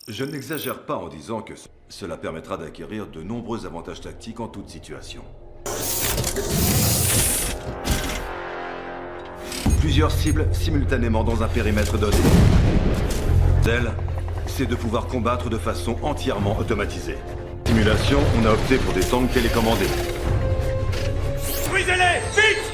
Je n'exagère pas en disant que cela permettra d'acquérir de nombreux avantages tactiques en toute situation. Plusieurs cibles simultanément dans un périmètre donné. Celle, c'est de pouvoir combattre de façon entièrement automatisée. Simulation, on a opté pour des tanks télécommandés. Brisez-les, vite!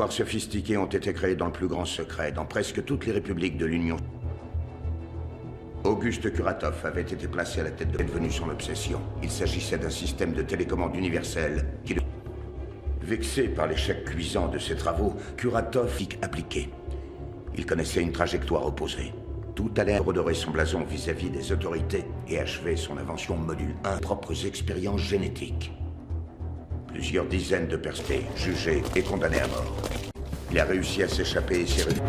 Sophistiqués ont été créés dans le plus grand secret, dans presque toutes les républiques de l'Union. Auguste Kuratov avait été placé à la tête de devenu son obsession. Il s'agissait d'un système de télécommande universel qui... Vexé par l'échec cuisant de ses travaux, Kuratov y appliqué. Il connaissait une trajectoire opposée. Tout allait redorer son blason vis-à-vis des autorités et achever son invention module 1, propres expériences génétiques. Plusieurs dizaines de perstés, jugés et condamnés à mort. Il a réussi à s'échapper et s'est réuni.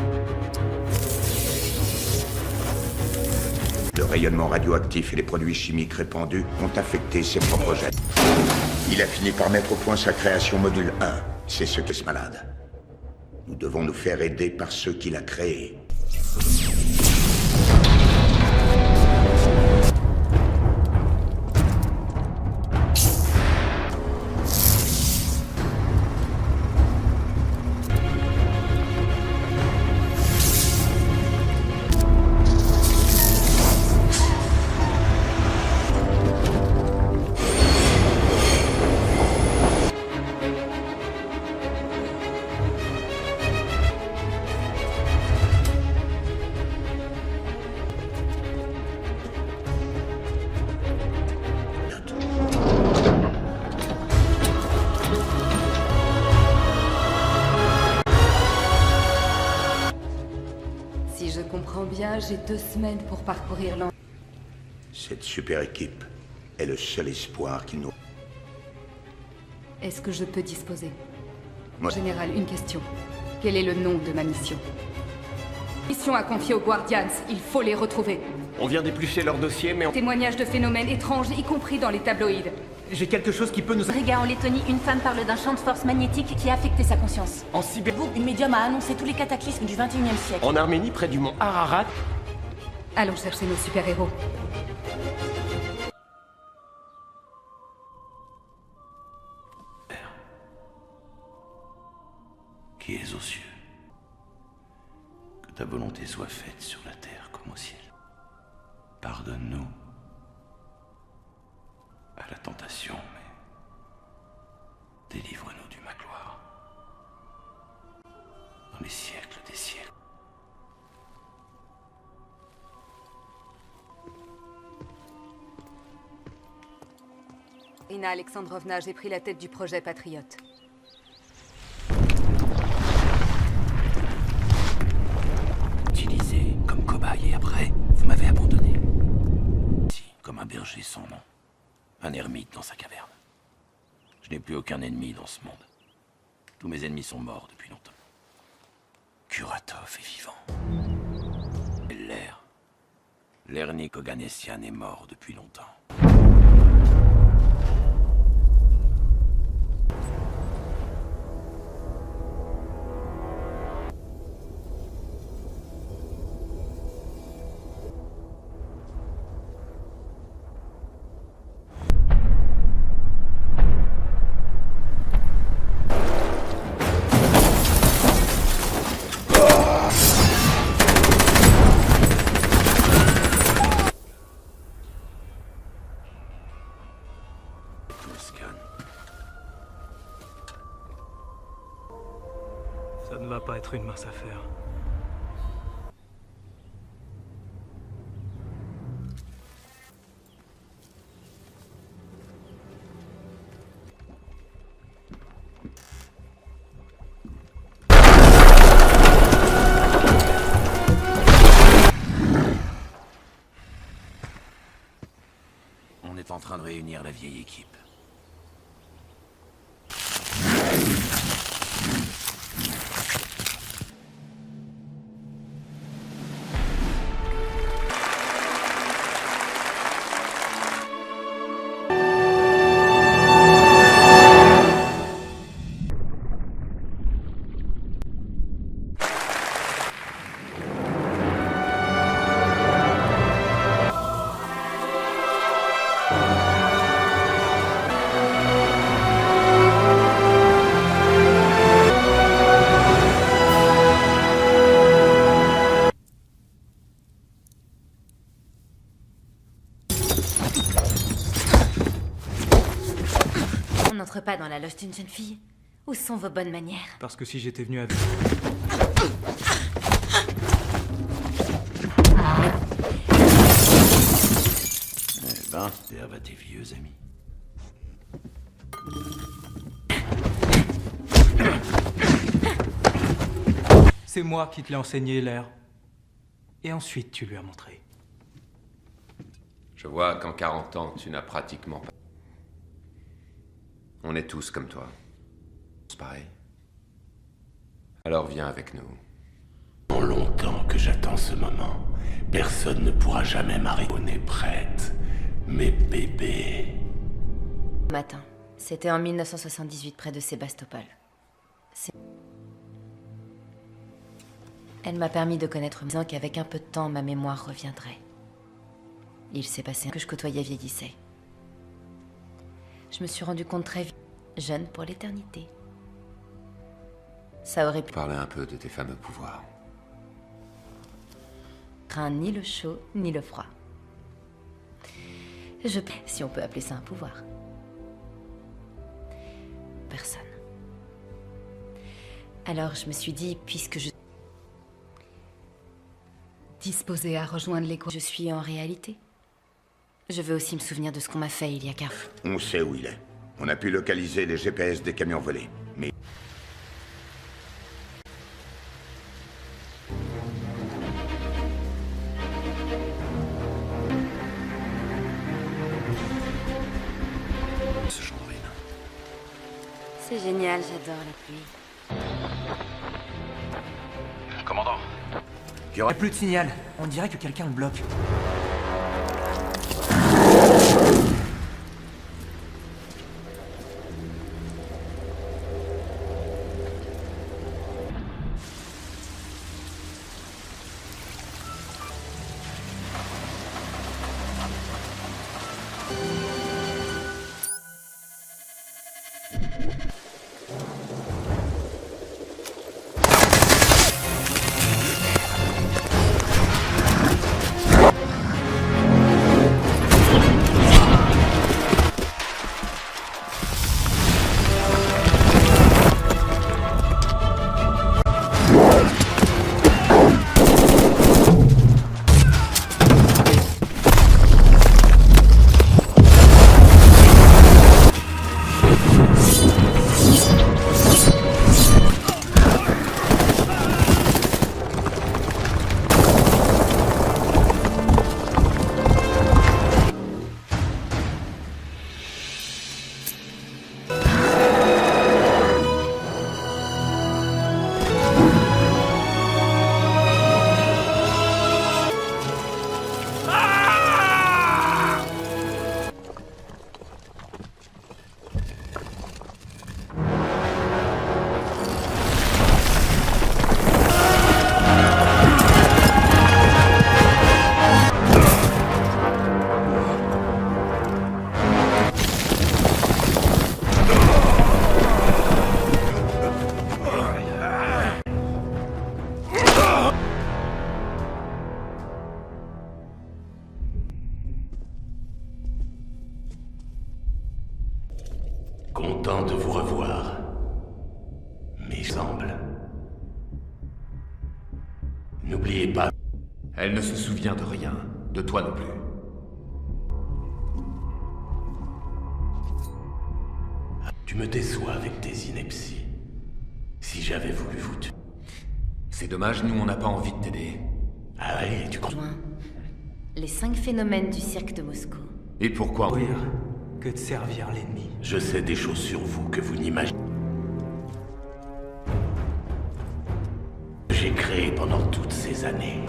Le rayonnement radioactif et les produits chimiques répandus ont affecté ses propres gènes. Il a fini par mettre au point sa création module 1. C'est ce qu'est ce malade. Nous devons nous faire aider par ceux qu'il a créés. J'ai 2 semaines pour parcourir l'an. Cette super équipe est le seul espoir qui nous... Est-ce que je peux disposer? Moi... Général, une question. Quel est le nom de ma mission? Mission à confier aux Guardians, il faut les retrouver. On vient d'éplucher leur dossier, mais Témoignages de phénomènes étranges, y compris dans les tabloïds. j'ai quelque chose qui peut nous... Riga en Lettonie, une femme parle d'un champ de force magnétique qui a affecté sa conscience. En Sibérie... Une médium a annoncé tous les cataclysmes du 21e siècle. En Arménie, près du mont Ararat... Allons chercher nos super-héros. Père, qui es aux cieux, que ta volonté soit faite sur la terre comme au ciel. Pardonne-nous à la tentation, mais délivre-nous du ma gloire. Dans les siècles des siècles. Irina Alexandrovna, j'ai pris la tête du projet Patriote. Utilisé comme cobaye et après, vous m'avez abandonné. Si, comme un berger sans nom. Un ermite dans sa caverne. Je n'ai plus aucun ennemi dans ce monde. Tous mes ennemis sont morts depuis longtemps. Kuratov est vivant. L'air. L'Ernik Oganessian est mort depuis longtemps. Ça ne va pas être une mince affaire. est en train de réunir la vieille équipe. On n'entre pas dans la loge d'une jeune fille. Où sont vos bonnes manières? Parce que si j'étais venu avec... Eh ben, serve à tes vieux amis. C'est moi qui te l'ai enseigné, l'air. Et ensuite, tu lui as montré. Je vois qu'en 40 ans, tu n'as pratiquement pas... On est tous comme toi. C'est pareil. Alors viens avec nous. Longtemps que j'attends ce moment. Personne ne pourra jamais m'arrêter. On est prête, mes bébés. Matin. C'était en 1978 près de Sébastopol. Elle m'a permis de connaître disant qu'avec un peu de temps, ma mémoire reviendrait. Il s'est passé que je côtoyais vieillissait. Je me suis rendu compte très vite, jeune pour l'éternité. Ça aurait pu Parler un peu de tes fameux pouvoirs. craint ni le chaud ni le froid. Si on peut appeler ça un pouvoir. Personne. Alors je me suis dit, puisque je... Disposé à rejoindre l'écho. Je suis en réalité. Je veux aussi me souvenir de ce qu'on m'a fait il y a 4 ans. On sait où il est. On a pu localiser les GPS des camions volés. Mais Ce Chandrine. C'est génial, j'adore la pluie. Commandant. Il n'y a plus de signal. On dirait que quelqu'un le bloque. Content de vous revoir. Mais semble. N'oubliez pas. Elle ne se souvient de rien. De toi non plus. Tu me déçois avec tes inepties. Si j'avais voulu vous tuer. C'est dommage, nous on n'a pas envie de t'aider. Ah ouais, tu crois. Joint les 5 phénomènes du cirque de Moscou. Et pourquoi? Mourir que de servir l'ennemi. Je sais des choses sur vous que vous n'imaginez. J'ai créé pendant toutes ces années.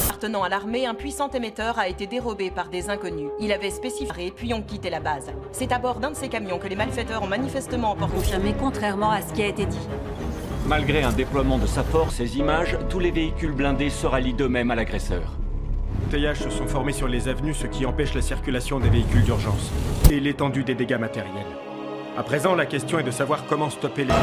Appartenant à l'armée, un puissant émetteur a été dérobé par des inconnus. Il avait spécifié puis ont quitté la base. C'est à bord d'un de ces camions que les malfaiteurs ont manifestement emporté. Confirmé contrairement à ce qui a été dit. Malgré un déploiement de sa force, ces images, tous les véhicules blindés se rallient d'eux-mêmes à l'agresseur. TH se sont formés sur les avenues, ce qui empêche la circulation des véhicules d'urgence et l'étendue des dégâts matériels. À présent, la question est de savoir comment stopper les...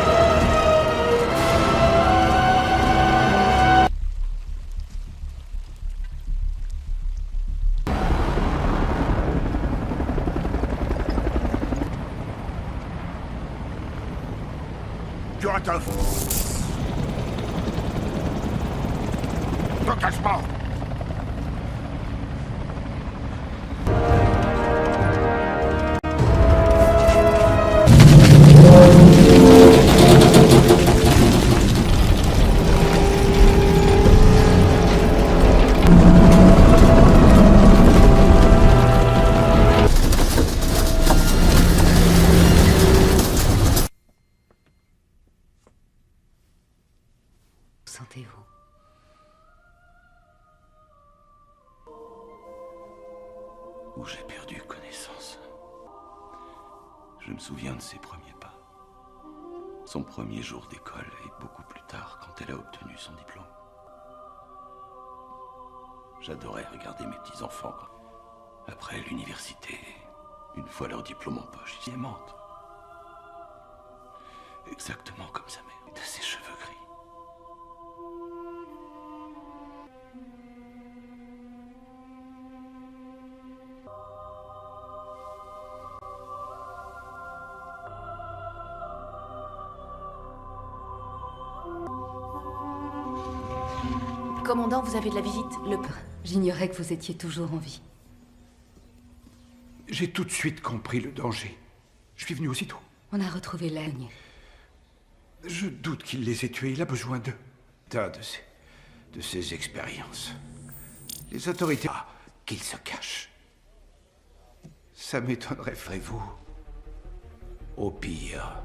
Kuratov! Engagement! Sentez-vous? Où j'ai perdu connaissance. Je me souviens de ses premiers pas. Son premier jour d'école et beaucoup plus tard quand elle a obtenu son diplôme. J'adorais regarder mes petits-enfants après l'université, une fois leur diplôme en poche, ils y aimantent. Exactement comme sa mère, de ses cheveux gris. Commandant, vous avez de la visite? J'ignorais que vous étiez toujours en vie. J'ai tout de suite compris le danger. Je suis venu aussitôt. On a retrouvé l'aigne. Je doute qu'il les ait tués. Il a besoin d'eux. De ses expériences. Les autorités... Ah, qu'il se cache. Ça m'étonnerait, ferez-vous. Au pire...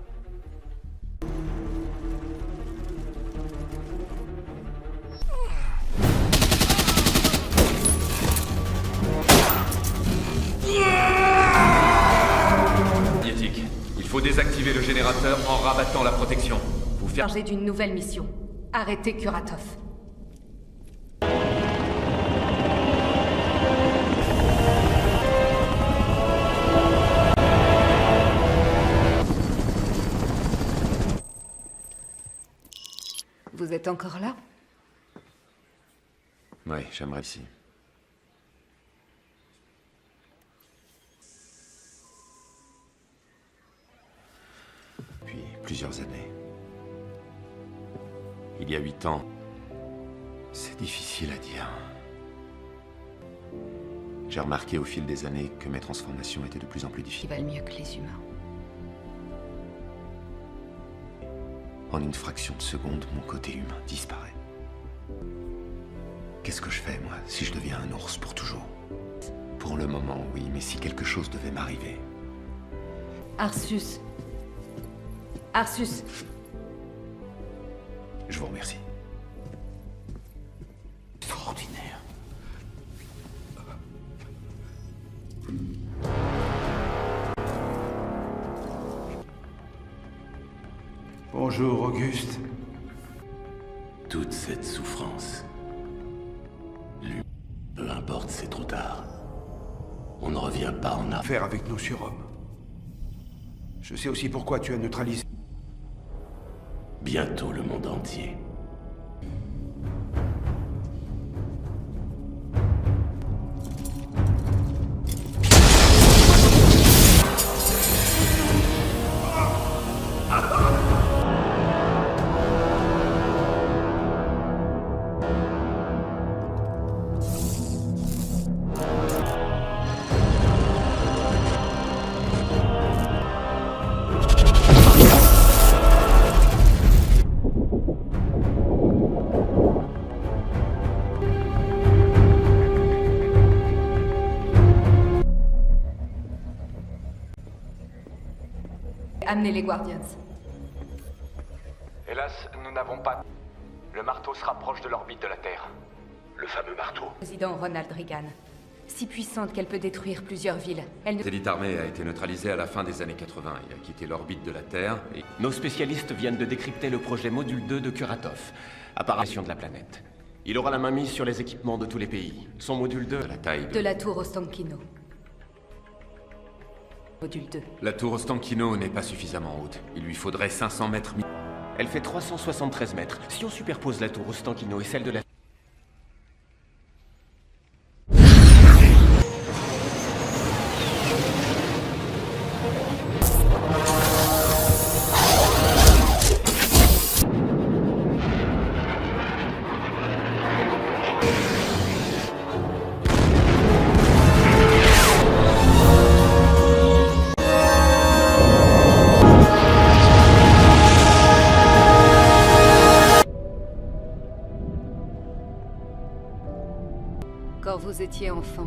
Il faut désactiver le générateur en rabattant la protection. Vous faire... Chargé d'une nouvelle mission. Arrêtez Kuratov. Vous êtes encore là? Oui, j'aimerais ici. Depuis plusieurs années. Il y a 8 ans. C'est difficile à dire. J'ai remarqué au fil des années que mes transformations étaient de plus en plus Ils difficiles. valent mieux que les humains. En une fraction de seconde, mon côté humain disparaît. Qu'est-ce que je fais, moi, si je deviens un ours pour toujours? Pour le moment, oui, mais si quelque chose devait m'arriver... Arsus. Arsus. Je vous remercie. Extraordinaire. Bonjour, Auguste. Toute cette souffrance. Lui, peu importe, c'est trop tard. On ne revient pas en arrière. Faire avec nos surhommes. Je sais aussi pourquoi tu as neutralisé. Bientôt le monde entier. amener les Guardians. Hélas, nous n'avons pas... Le marteau se rapproche de l'orbite de la Terre. Le fameux marteau. Président Ronald Reagan. Si puissante qu'elle peut détruire plusieurs villes. Elle ne... L'élite armée a été neutralisée à la fin des années 80. Il a quitté l'orbite de la Terre et... Nos spécialistes viennent de décrypter le projet Module 2 de Kuratov, apparition de la planète. Il aura la main mise sur les équipements de tous les pays. Son Module 2, la taille de la tour Ostankino. Module 2. La tour Ostankino n'est pas suffisamment haute. Il lui faudrait 500 mètres... Elle fait 373 mètres. Si on superpose la tour Ostankino et celle de la... Quand vous étiez enfant,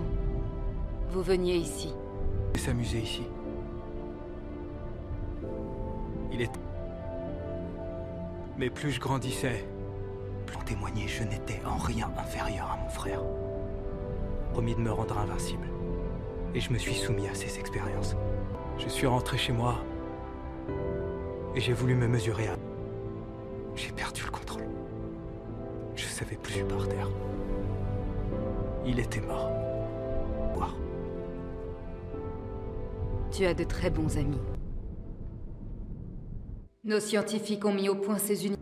vous veniez ici. Et s'amuser ici. Il est... Mais plus je grandissais, plus en témoigner, je n'étais en rien inférieur à mon frère. Promis de me rendre invincible. Et je me suis soumis à ces expériences. Je suis rentré chez moi. Et j'ai voulu me mesurer à... J'ai perdu le contrôle. Je savais plus où par terre. Il était mort. Voir. Tu as de très bons amis. Nos scientifiques ont mis au point ces unités.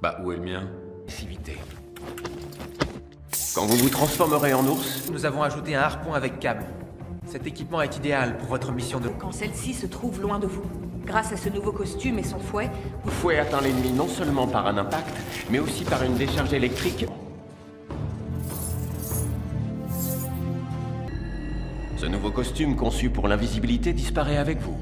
Bah, où est le mien? Agressivité. Quand vous vous transformerez en ours, Nous avons ajouté un harpon avec câble. Cet équipement est idéal pour votre mission de... Quand celle-ci se trouve loin de vous. Grâce à ce nouveau costume et son fouet, le fouet atteint l'ennemi non seulement par un impact, mais aussi par une décharge électrique. Ce nouveau costume conçu pour l'invisibilité disparaît avec vous.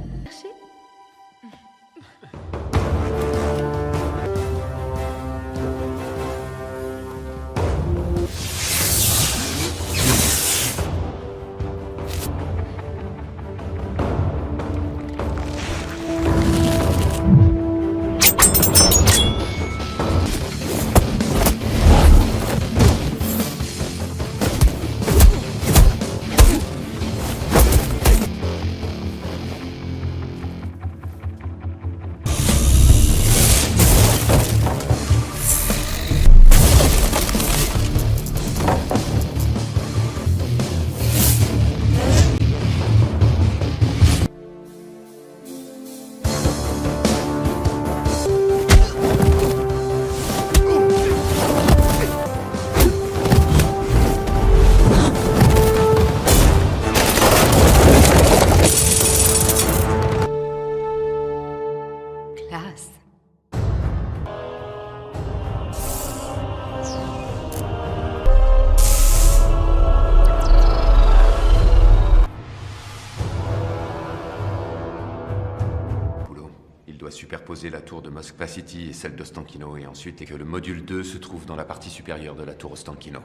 Superposer la tour de Moskva City et celle d'Ostankino, et ensuite et que le module 2 se trouve dans la partie supérieure de la tour Ostankino.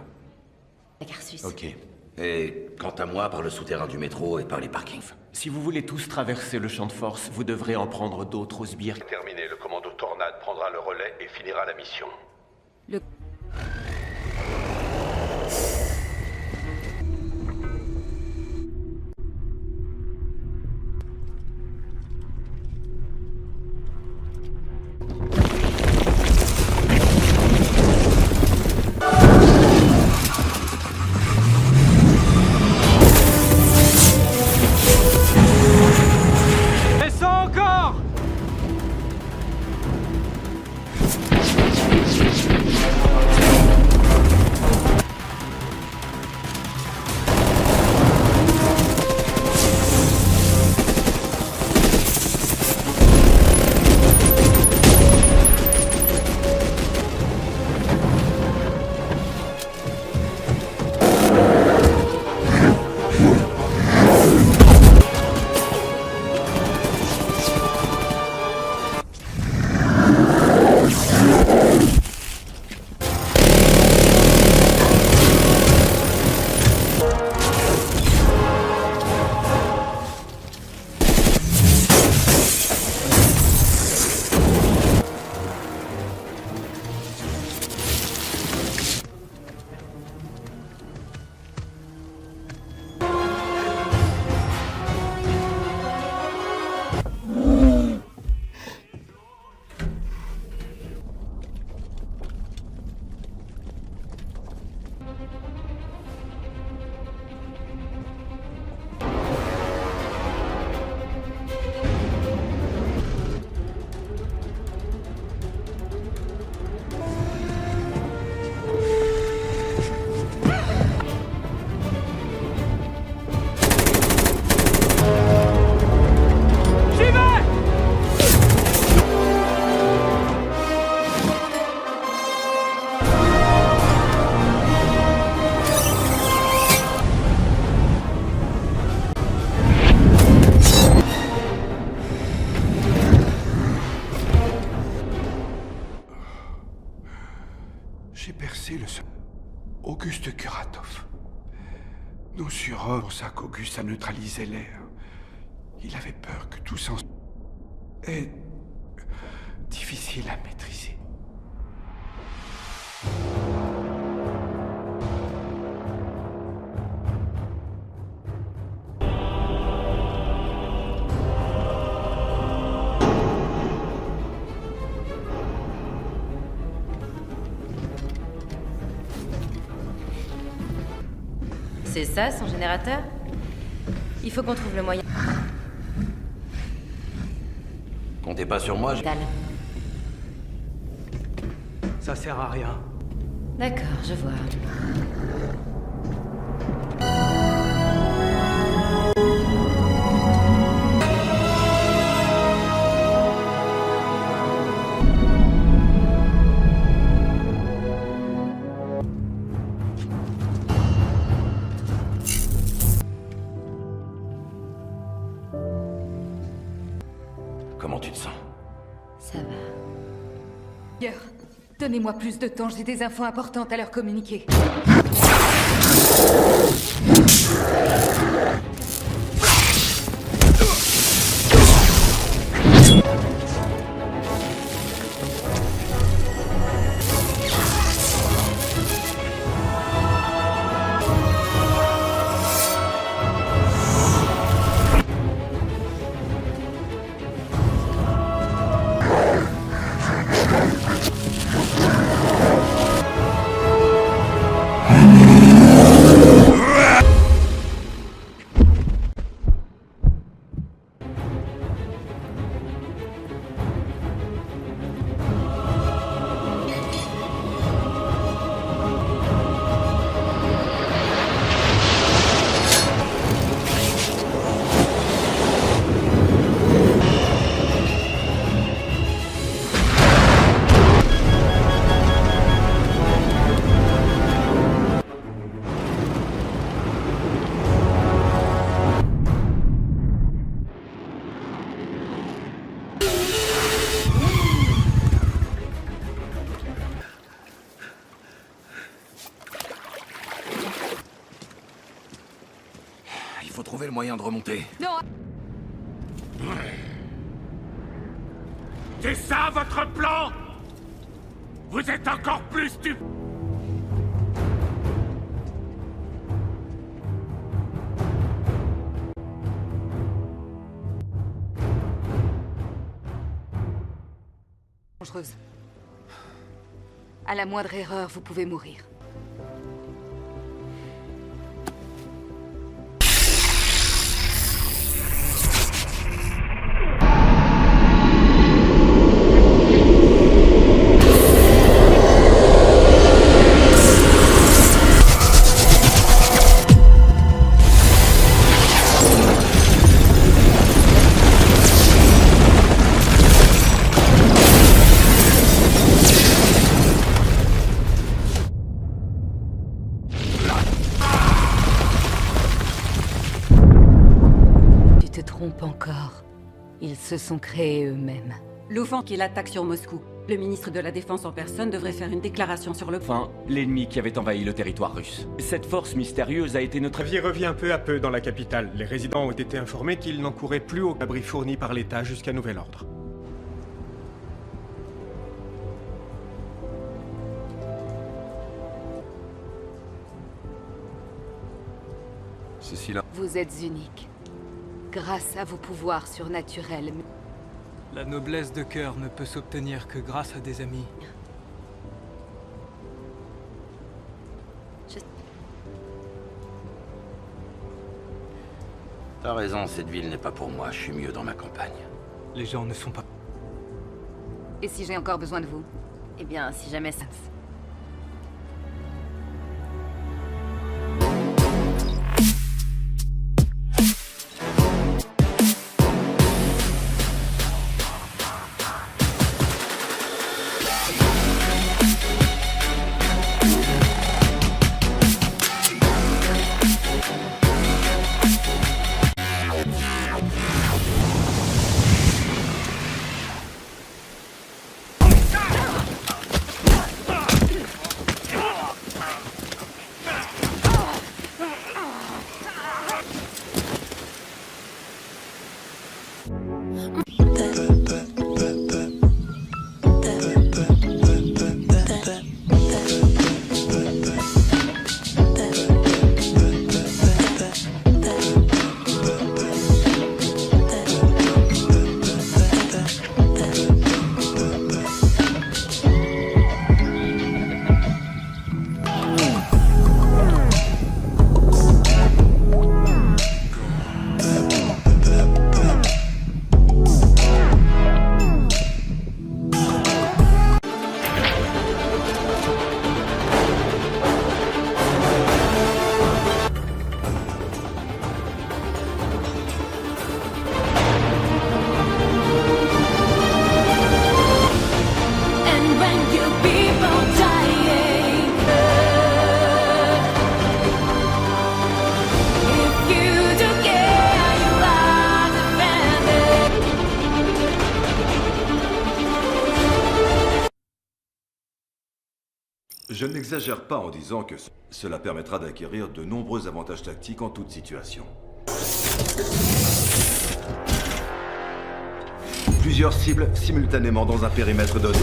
La gare suisse. Ok. Et quant à moi, par le souterrain du métro et par les parkings. Si vous voulez tous traverser le champ de force, vous devrez en prendre d'autres aux sbires. Terminé, le commando Tornade prendra le relais et finira la mission. Le... Descends encore! pour ça qu'Auguste a neutralisé l'air. Il avait peur que tout s'en... est difficile à maîtriser. C'est ça, son générateur? Il faut qu'on trouve le moyen. Comptez pas sur moi, Ça sert à rien. D'accord, je vois. Comment tu te sens? Ça va. Seigneur, donnez-moi plus de temps, j'ai des infos importantes à leur communiquer. Il faut trouver le moyen de remonter. Non. C'est ça votre plan? Vous êtes encore plus stupide. Dangereuse. À la moindre erreur, vous pouvez mourir. Tu te trompes encore. Ils se sont créés eux-mêmes. L'offense qui l'attaque sur Moscou. Le ministre de la Défense en personne devrait faire une déclaration sur le... Enfin, l'ennemi qui avait envahi le territoire russe. Cette force mystérieuse a été notre... La vie revient peu à peu dans la capitale. Les résidents ont été informés qu'ils n'encouraient plus aucun abri fourni par l'État jusqu'à nouvel ordre. Ceci là. Vous êtes unique. Grâce à vos pouvoirs surnaturels. La noblesse de cœur ne peut s'obtenir que grâce à des amis. T'as raison, cette ville n'est pas pour moi. Je suis mieux dans ma campagne. Les gens ne sont pas... Et si j'ai encore besoin de vous? Eh bien, si jamais ça... Je n'exagère pas en disant que cela permettra d'acquérir de nombreux avantages tactiques en toute situation. Plusieurs cibles simultanément dans un périmètre donné.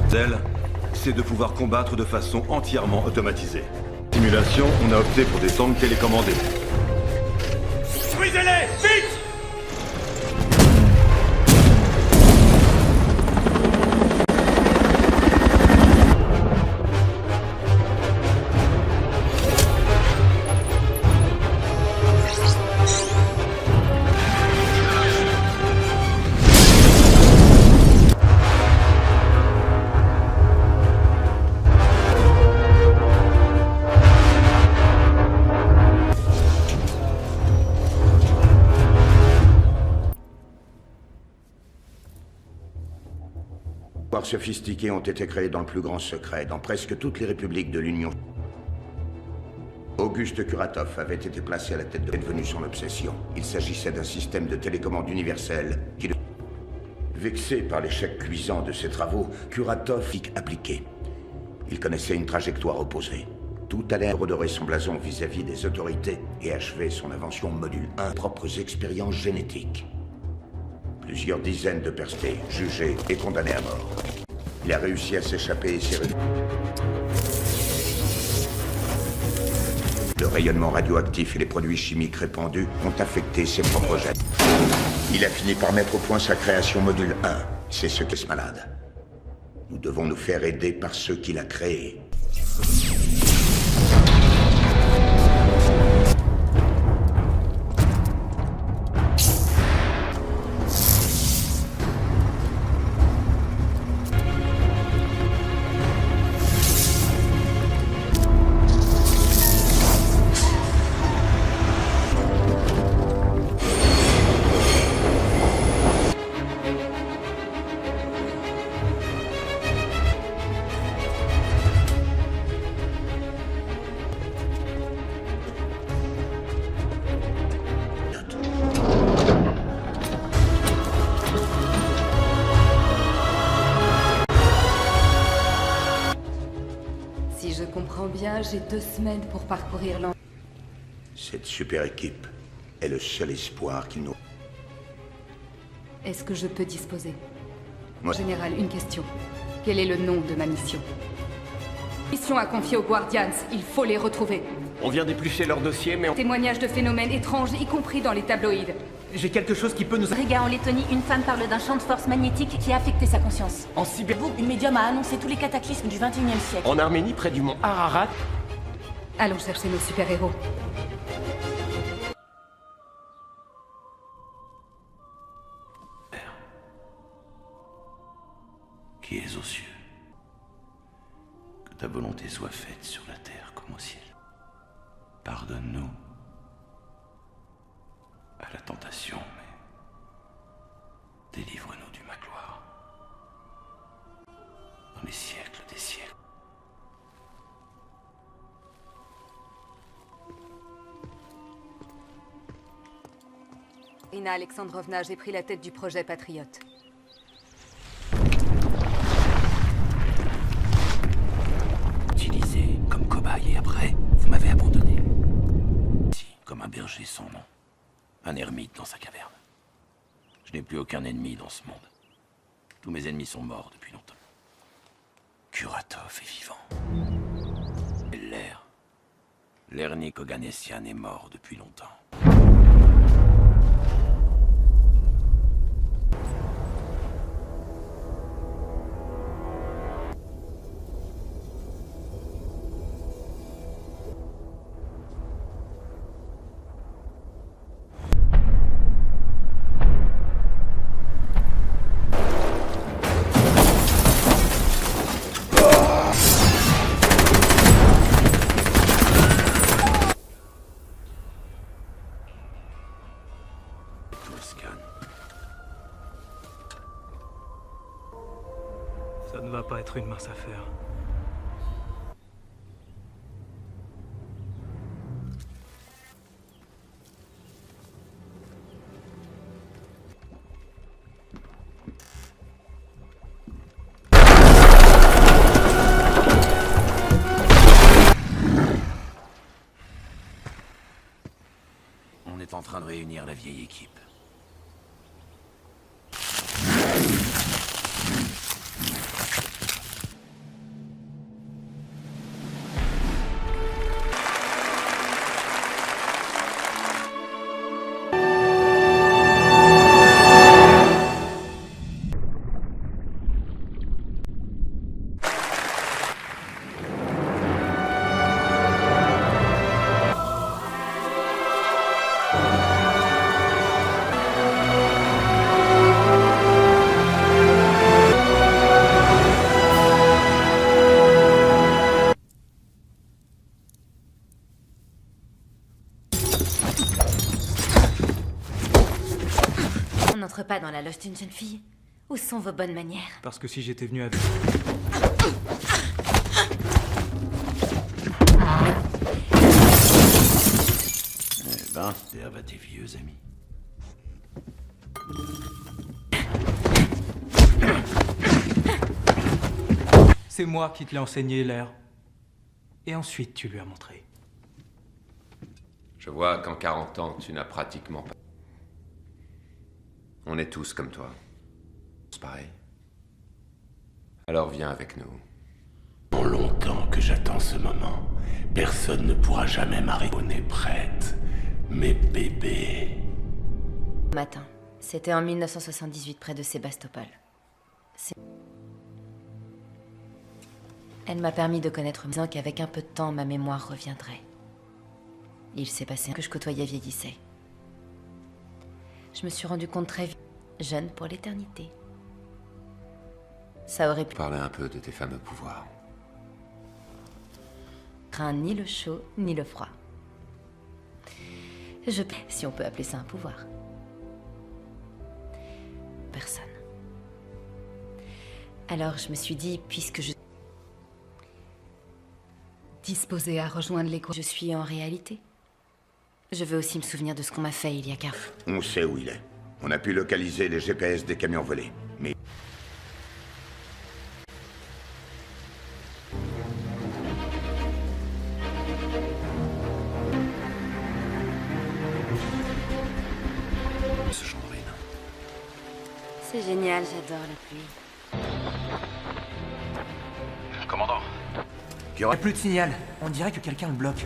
Celle, c'est de pouvoir combattre de façon entièrement automatisée. Simulation, on a opté pour des tanks télécommandés. Détruisez-les, vite! Sophistiqués ont été créés dans le plus grand secret, dans presque toutes les républiques de l'Union. Auguste Kuratov avait été placé à la tête de devenu son obsession. Il s'agissait d'un système de télécommande universel qui... Vexé par l'échec cuisant de ses travaux, Kuratov y appliqué. Il connaissait une trajectoire opposée. Tout allait redorer son blason vis-à-vis des autorités et achever son invention module 1, propres expériences génétiques. Plusieurs dizaines de personnes jugées et condamnées à mort. Il a réussi à s'échapper et s'est réduit. Le rayonnement radioactif et les produits chimiques répandus ont affecté ses propres gènes. Il a fini par mettre au point sa création module 1. C'est ce qui est malade. Nous devons nous faire aider par ceux qu'il a créés. J'ai 2 semaines pour parcourir l'an. Cette super équipe est le seul espoir qu'il nous... Est-ce que je peux disposer? Moi... Général, une question. Quel est le nom de ma mission? Mission à confier aux Guardians, il faut les retrouver. On vient d'éplucher leur dossier, mais on... Témoignages de phénomènes étranges, y compris dans les tabloïds. J'ai quelque chose qui peut nous... Riga, en Lettonie, une femme parle d'un champ de force magnétique qui a affecté sa conscience. En Sibérie, une médium a annoncé tous les cataclysmes du 21e siècle. En Arménie, près du mont Ararat. Allons chercher nos super-héros. Père, qui es aux cieux, que ta volonté soit faite sur la terre comme au ciel. Pardonne-nous à la tentation, mais délivre-nous du ma gloire. Dans les siècles des siècles. Irina Alexandrovna, j'ai pris la tête du projet Patriote. Utilisé comme cobaye et après, vous m'avez abandonné. Ici, comme un berger sans nom. Un ermite dans sa caverne. Je n'ai plus aucun ennemi dans ce monde. Tous mes ennemis sont morts depuis longtemps. Kuratov est vivant. Et Lernik Oganessian est mort depuis longtemps. Ça ne va pas être une mince affaire. On est en train de réunir la vieille équipe. On n'entre pas dans la loge d'une jeune fille. Où sont vos bonnes manières? Parce que si j'étais venu avec... Eh ben, serve à tes vieux amis. C'est moi qui te l'ai enseigné, l'air. Et ensuite, tu lui as montré. Je vois qu'en 40 ans, tu n'as pratiquement pas... On est tous comme toi. C'est pareil. Alors viens avec nous. Pour longtemps que j'attends ce moment. Personne ne pourra jamais m'arrêter. On est prête. Mes bébés. Matin. C'était en 1978 près de Sébastopol. Elle m'a permis de connaître, disant qu'avec un peu de temps, ma mémoire reviendrait. Il s'est passé que je côtoyais vieillissait. Je me suis rendu compte très vite, jeune pour l'éternité. Ça aurait pu... Parler un peu de tes fameux pouvoirs. Crains ni le chaud, ni le froid. Si on peut appeler ça un pouvoir. Personne. Alors je me suis dit, puisque je... disposée à rejoindre les cours, je suis en réalité. Je veux aussi me souvenir de ce qu'on m'a fait il y a 40 ans. On sait où il est. On a pu localiser les GPS des camions volés. Mais... Ce chandrine. C'est génial, j'adore la pluie. Commandant. Il n'y a plus de signal. On dirait que quelqu'un le bloque.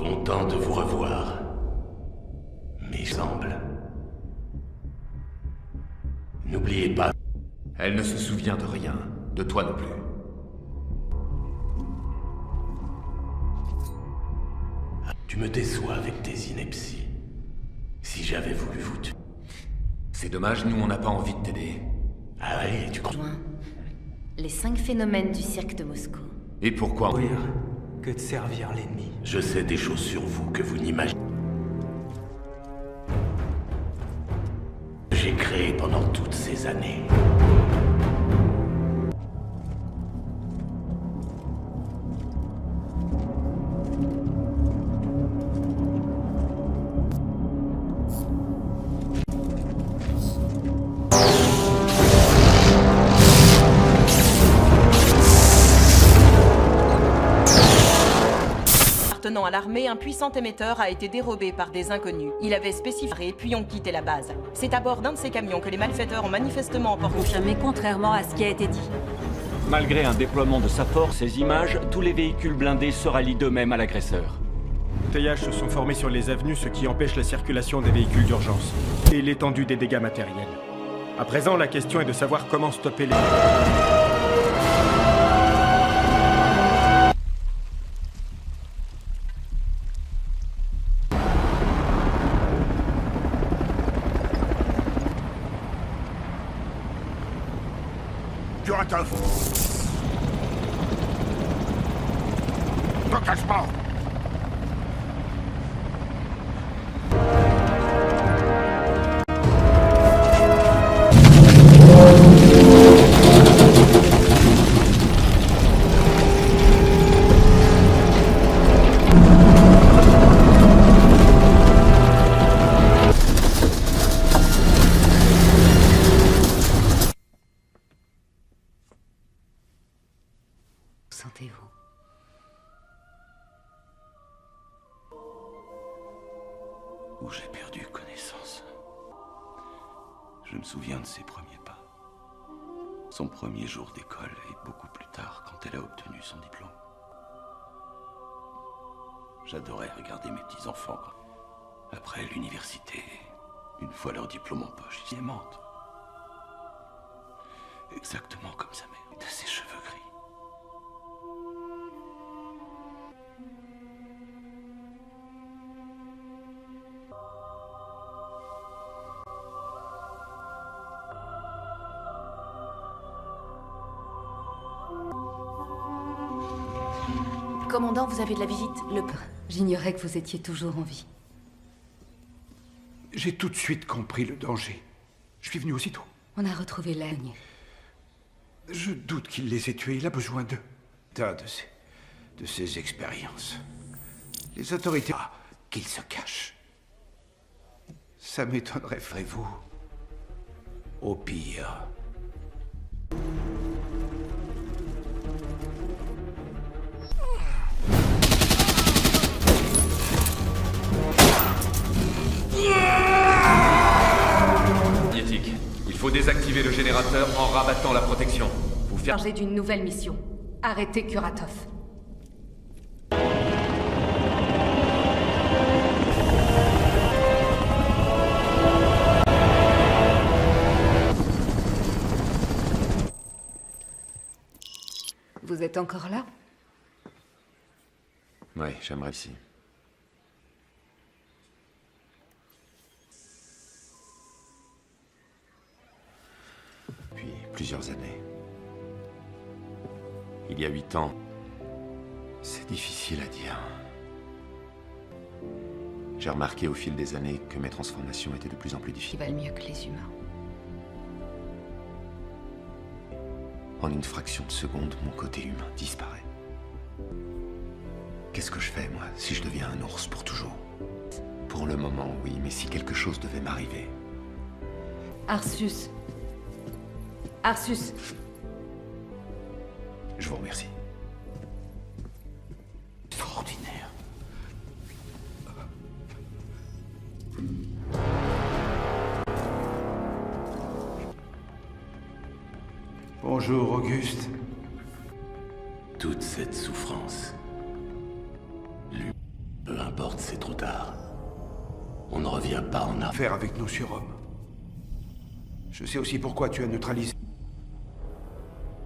Content de vous revoir. Mais semble. N'oubliez pas. Elle ne se souvient de rien. De toi non plus. Tu me déçois avec tes inepties. Si j'avais voulu vous tuer... C'est dommage, nous on n'a pas envie de t'aider. Ah oui, tu crois... Les 5 phénomènes du cirque de Moscou. Et pourquoi Mourir que de servir l'ennemi. Je sais des choses sur vous que vous n'imaginez. J'ai créé pendant toutes ces années. Appartenant à l'armée, un puissant émetteur a été dérobé par des inconnus. Il avait spécifié puis ont quitté la base. C'est à bord d'un de ces camions que les malfaiteurs ont manifestement emporté. Confirmé contrairement à ce qui a été dit. Malgré un déploiement de sa force et images, tous les véhicules blindés se rallient d'eux-mêmes à l'agresseur. TH se sont formés sur les avenues, ce qui empêche la circulation des véhicules d'urgence et l'étendue des dégâts matériels. À présent, la question est de savoir comment stopper les... Kuratov! Ne cache pas! Sentez-vous. Où j'ai perdu connaissance. Je me souviens de ses premiers pas. Son premier jour d'école et beaucoup plus tard quand elle a obtenu son diplôme. J'adorais regarder mes petits-enfants. Après l'université, une fois leur diplôme en poche, ils mentent. Exactement comme sa mère, de ses cheveux gris. Commandant, vous avez de la visite. J'ignorais que vous étiez toujours en vie. J'ai tout de suite compris le danger. Je suis venu aussitôt. On a retrouvé l'aigne. Je doute qu'il les ait tués. Il a besoin d'eux. Tas de ses expériences. Les autorités... Ah, qu'il se cache. Ça m'étonnerait, ferez-vous. Au pire... Il faut désactiver le générateur en rabattant la protection. Vous Chargé d'une nouvelle mission. Arrêtez Kuratov. Vous êtes encore là? Ouais, j'aimerais ici. Depuis plusieurs années. Il y a 8 ans. C'est difficile à dire. J'ai remarqué au fil des années que mes transformations étaient de plus en plus Ils difficiles. valent mieux que les humains. En une fraction de seconde, mon côté humain disparaît. Qu'est-ce que je fais, moi, si je deviens un ours pour toujours? Pour le moment, oui, mais si quelque chose devait m'arriver... Arsus. Arsus. Je vous remercie. Extraordinaire. Bonjour, Auguste. Toute cette souffrance, lui, peu importe. importe, c'est trop tard. On ne revient pas en arrière. Faire avec nos surhommes. Je sais aussi pourquoi tu as neutralisé.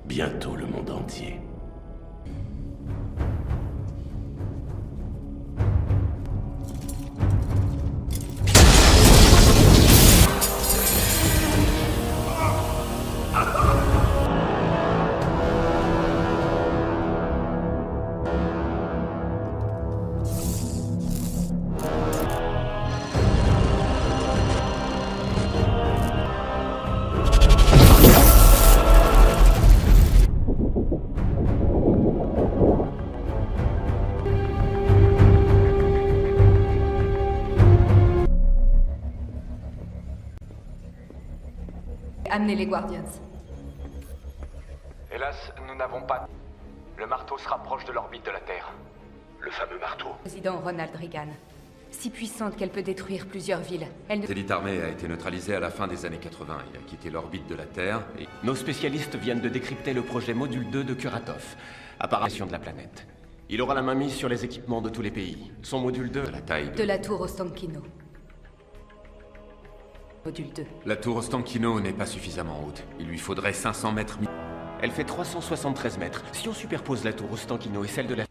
Bientôt le monde entier. Amenez les Guardians. Hélas, nous n'avons pas... Le marteau se rapproche de l'orbite de la Terre. Le fameux marteau. Président Ronald Reagan. Si puissante qu'elle peut détruire plusieurs villes. Elle ne... L'élite armée a été neutralisé à la fin des années 80. Il a quitté l'orbite de la Terre et... Nos spécialistes viennent de décrypter le projet Module 2 de Kuratov, apparition de la planète. Il aura la main mise sur les équipements de tous les pays. Son Module 2... de la taille de la tour Ostankino. Module 2. La tour Ostankino n'est pas suffisamment haute. Il lui faudrait 500 mètres... Elle fait 373 mètres. Si on superpose la tour Ostankino et celle de la...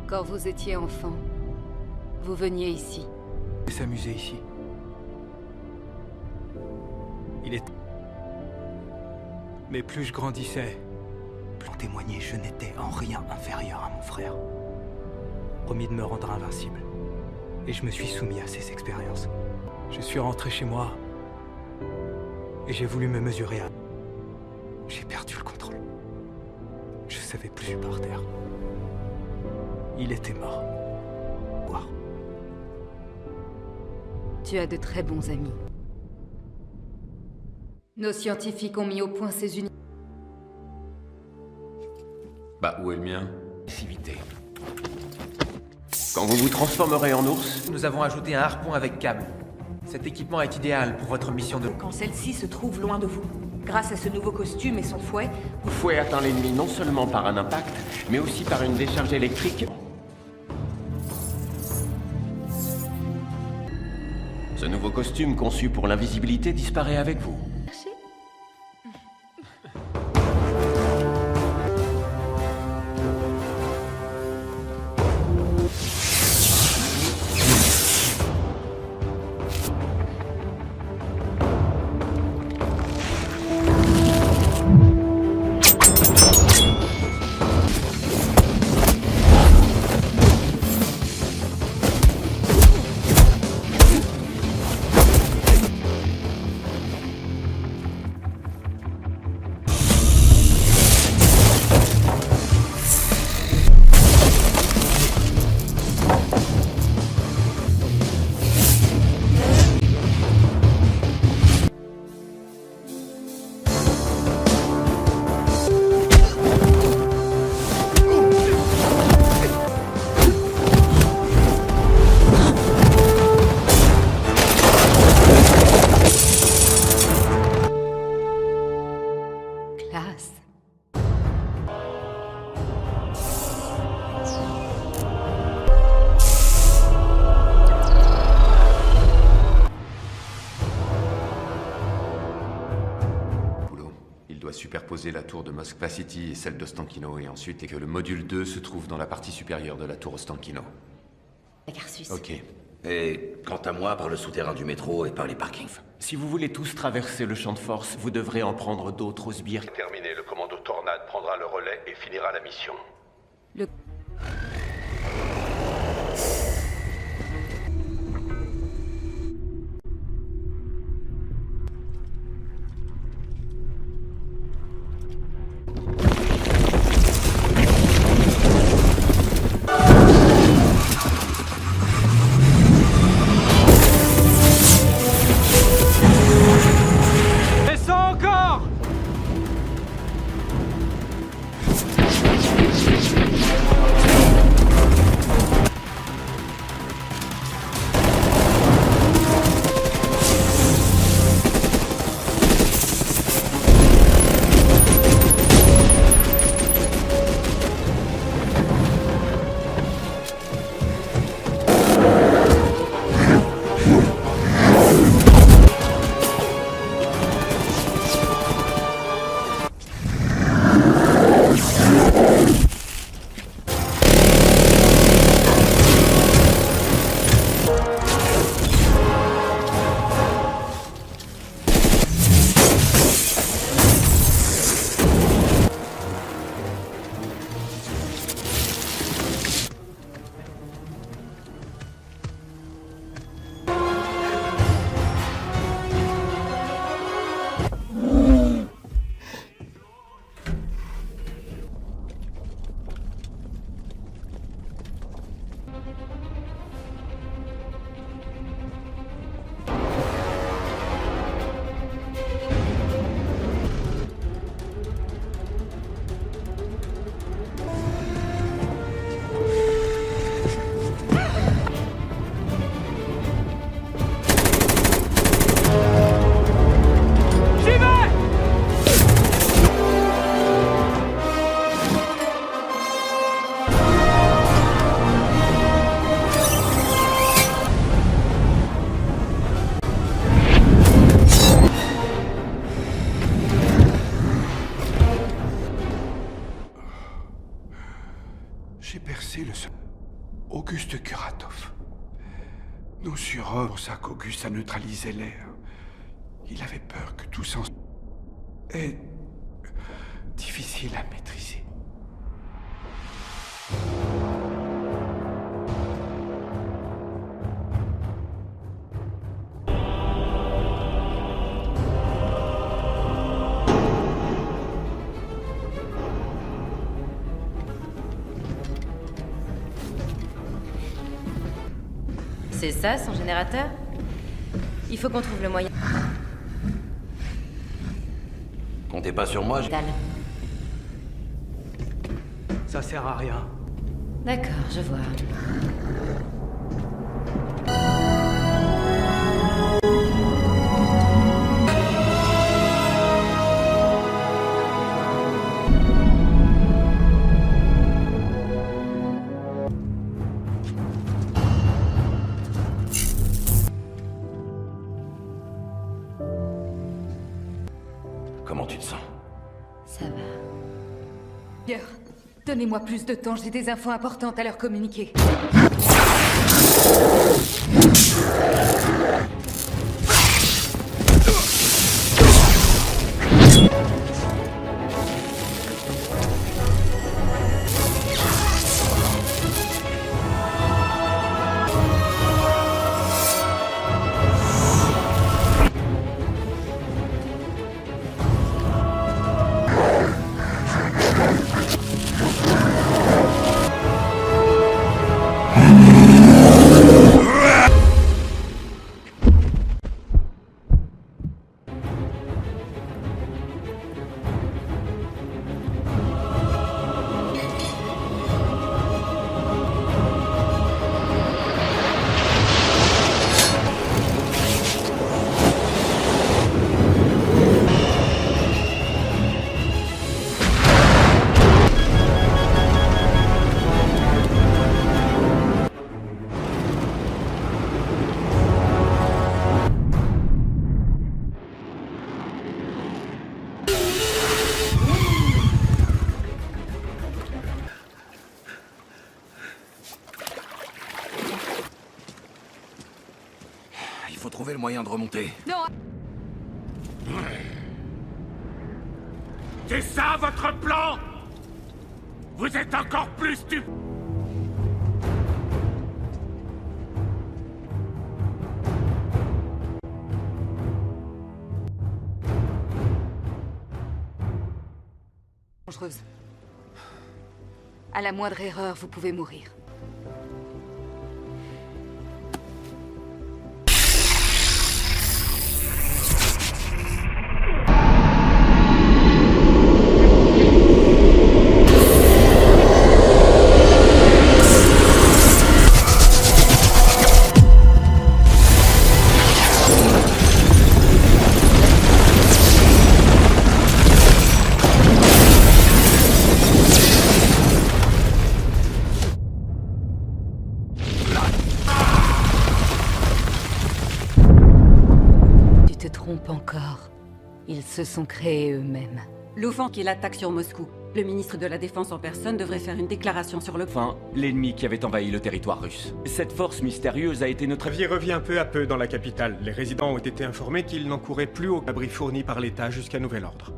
Quand vous étiez enfant, vous veniez ici. Il s'amusait ici. Il est... Mais plus je grandissais, plus en témoigner, je n'étais en rien inférieur à mon frère. Promis de me rendre invincible. Et je me suis soumis à ces expériences. Je suis rentré chez moi. Et j'ai voulu me mesurer à... J'ai perdu le contrôle. Je savais plus par terre. Il était mort. Voir. Tu as de très bons amis. Nos scientifiques ont mis au point ces unités. Bah, où est le mien? Passivité. Quand vous vous transformerez en ours... Nous avons ajouté un harpon avec câble. Cet équipement est idéal pour votre mission de... Quand celle-ci se trouve loin de vous. Grâce à ce nouveau costume et son fouet... Le fouet atteint l'ennemi non seulement par un impact, mais aussi par une décharge électrique. Ce nouveau costume conçu pour l'invisibilité disparaît avec vous. Merci. superposer la tour de Moskva City et celle d'Ostankino, et ensuite que le module 2 se trouve dans la partie supérieure de la tour Ostankino. Garsus. Ok. Et quant à moi, par le souterrain du métro et par les parkings. Si vous voulez tous traverser le champ de force, vous devrez en prendre d'autres aux sbires. Terminé, le commando Tornade prendra le relais et finira la mission. J'ai percé le secret. Auguste Kuratov. Nos surhommes, pour ça qu'Auguste a neutralisé l'air. Il avait peur que tout s'en... est difficile à maîtriser. C'est ça, son générateur? Il faut qu'on trouve le moyen. Comptez pas sur moi, Ça sert à rien. D'accord, je vois. Comment tu te sens? Ça va. Pierre, donnez-moi plus de temps, j'ai des infos importantes à leur communiquer. Il faut trouver le moyen de remonter. Non. C'est ça votre plan? Vous êtes encore plus stupide. Dangereuse. À la moindre erreur, vous pouvez mourir. Encore. Ils se sont créés eux-mêmes. L'offense qui l'attaque sur Moscou. Le ministre de la Défense en personne devrait faire une déclaration sur le... Enfin, l'ennemi qui avait envahi le territoire russe. Cette force mystérieuse a été notre... La vie revient peu à peu dans la capitale. Les résidents ont été informés qu'ils n'encouraient plus aucun abri fourni par l'État jusqu'à nouvel ordre.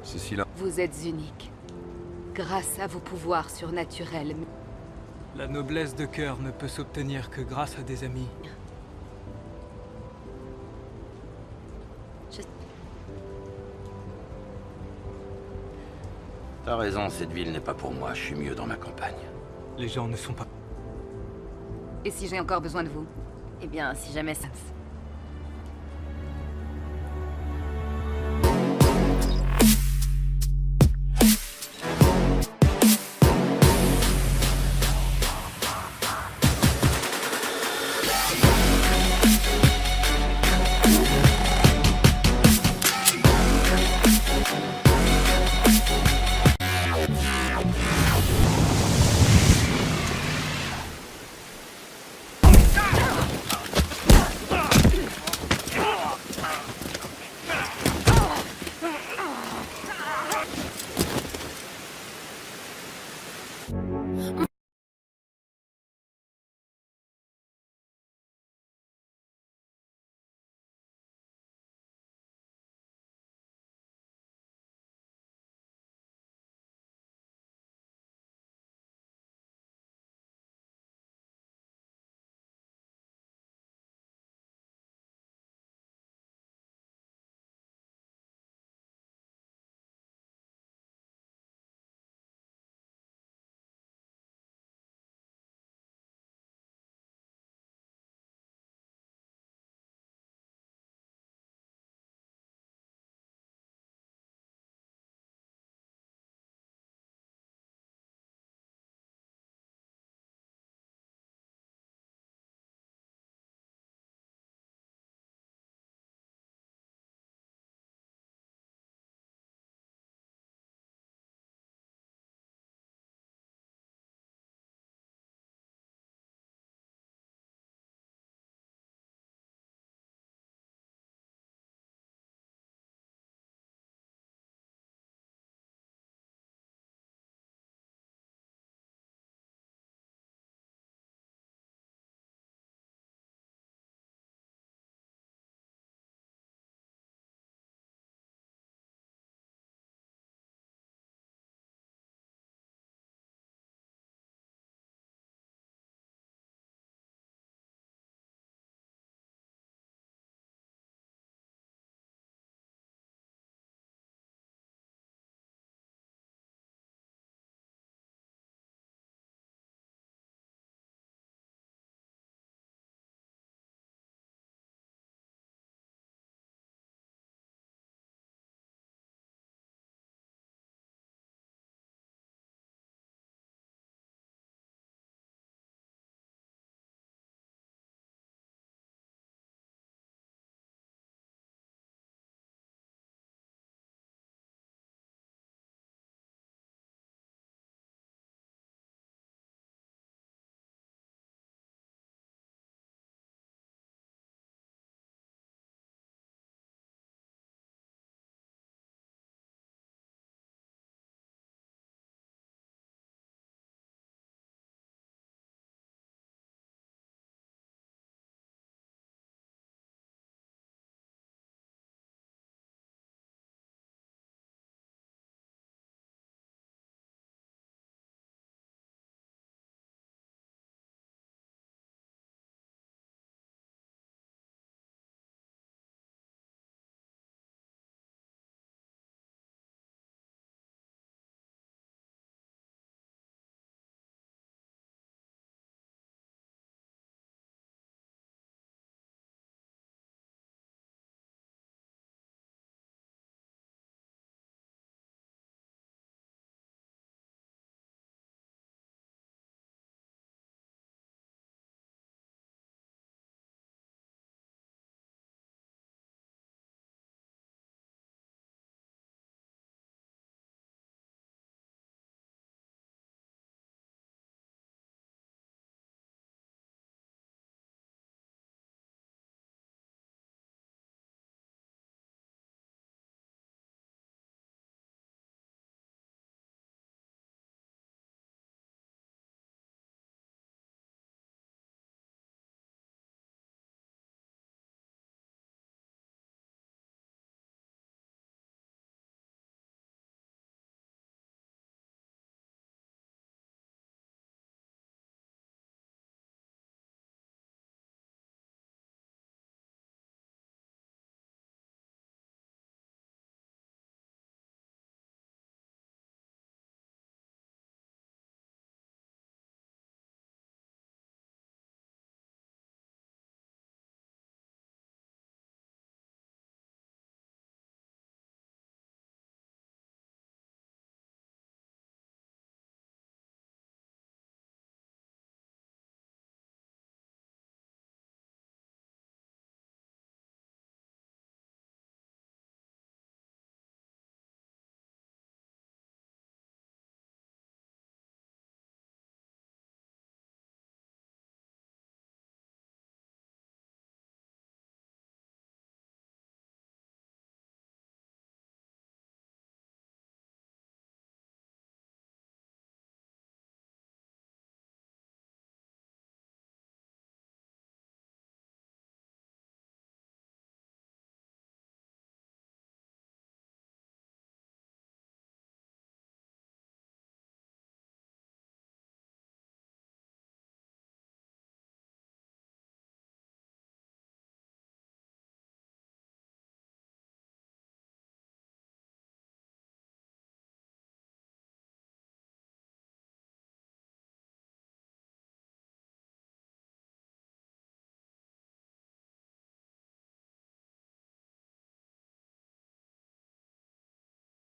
Ceci là. Vous êtes unique. Grâce à vos pouvoirs surnaturels. La noblesse de cœur ne peut s'obtenir que grâce à des amis. T'as raison, cette ville n'est pas pour moi. Je suis mieux dans ma campagne. Les gens ne sont pas... Et si j'ai encore besoin de vous? Eh bien, si jamais ça...